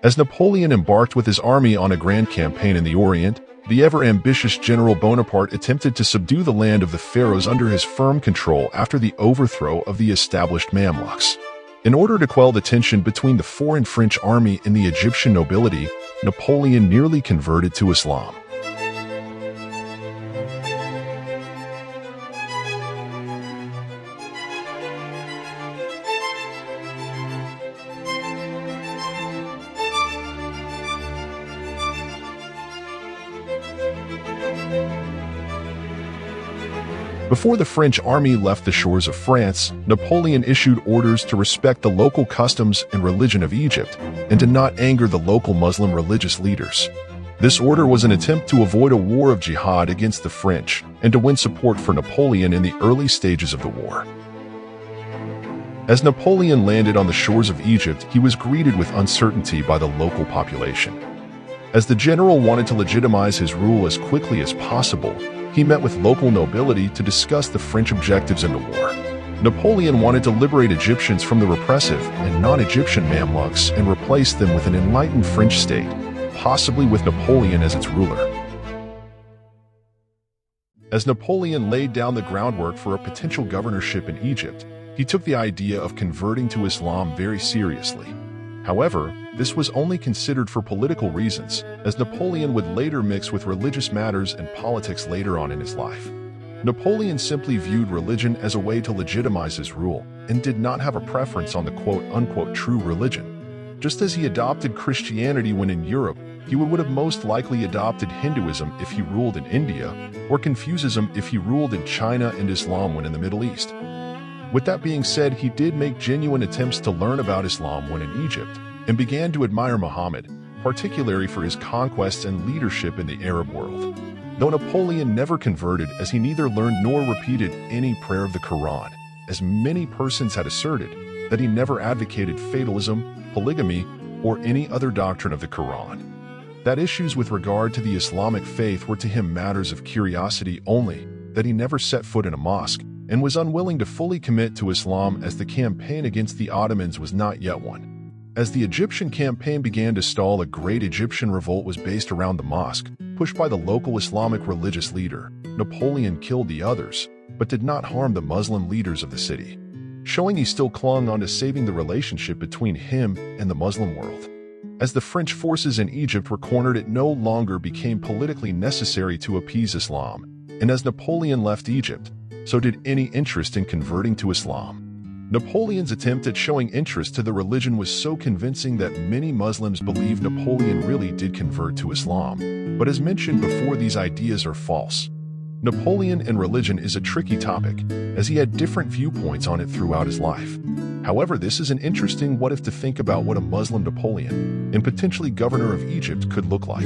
As Napoleon embarked with his army on a grand campaign in the Orient, the ever-ambitious General Bonaparte attempted to subdue the land of the pharaohs under his firm control after the overthrow of the established Mamluks. In order to quell the tension between the foreign French army and the Egyptian nobility, Napoleon nearly converted to Islam. Before the French army left the shores of France, Napoleon issued orders to respect the local customs and religion of Egypt and to not anger the local Muslim religious leaders. This order was an attempt to avoid a war of jihad against the French and to win support for Napoleon in the early stages of the war. As Napoleon landed on the shores of Egypt, he was greeted with uncertainty by the local population. As the general wanted to legitimize his rule as quickly as possible, he met with local nobility to discuss the French objectives in the war. Napoleon wanted to liberate Egyptians from the repressive and non-Egyptian Mamluks and replace them with an enlightened French state, possibly with Napoleon as its ruler. As Napoleon laid down the groundwork for a potential governorship in Egypt, he took the idea of converting to Islam very seriously. However, this was only considered for political reasons, as Napoleon would later mix with religious matters and politics later on in his life. Napoleon simply viewed religion as a way to legitimize his rule and did not have a preference on the quote-unquote true religion. Just as he adopted Christianity when in Europe, he would have most likely adopted Hinduism if he ruled in India, or Confucianism if he ruled in China, and Islam when in the Middle East. With that being said, he did make genuine attempts to learn about Islam when in Egypt, and began to admire Muhammad, particularly for his conquests and leadership in the Arab world. Though Napoleon never converted, as he neither learned nor repeated any prayer of the Quran, as many persons had asserted, that he never advocated fatalism, polygamy, or any other doctrine of the Quran. That issues with regard to the Islamic faith were to him matters of curiosity only, that he never set foot in a mosque, and was unwilling to fully commit to Islam as the campaign against the Ottomans was not yet one. As the Egyptian campaign began to stall, a great Egyptian revolt was based around the mosque, pushed by the local Islamic religious leader. Napoleon killed the others, but did not harm the Muslim leaders of the city, showing he still clung on to saving the relationship between him and the Muslim world. As the French forces in Egypt were cornered, it no longer became politically necessary to appease Islam, and as Napoleon left Egypt, so did any interest in converting to Islam. Napoleon's attempt at showing interest to the religion was so convincing that many Muslims believe Napoleon really did convert to Islam, but as mentioned before, these ideas are false. Napoleon and religion is a tricky topic, as he had different viewpoints on it throughout his life. However, this is an interesting what if to think about what a Muslim Napoleon, and potentially governor of Egypt, could look like.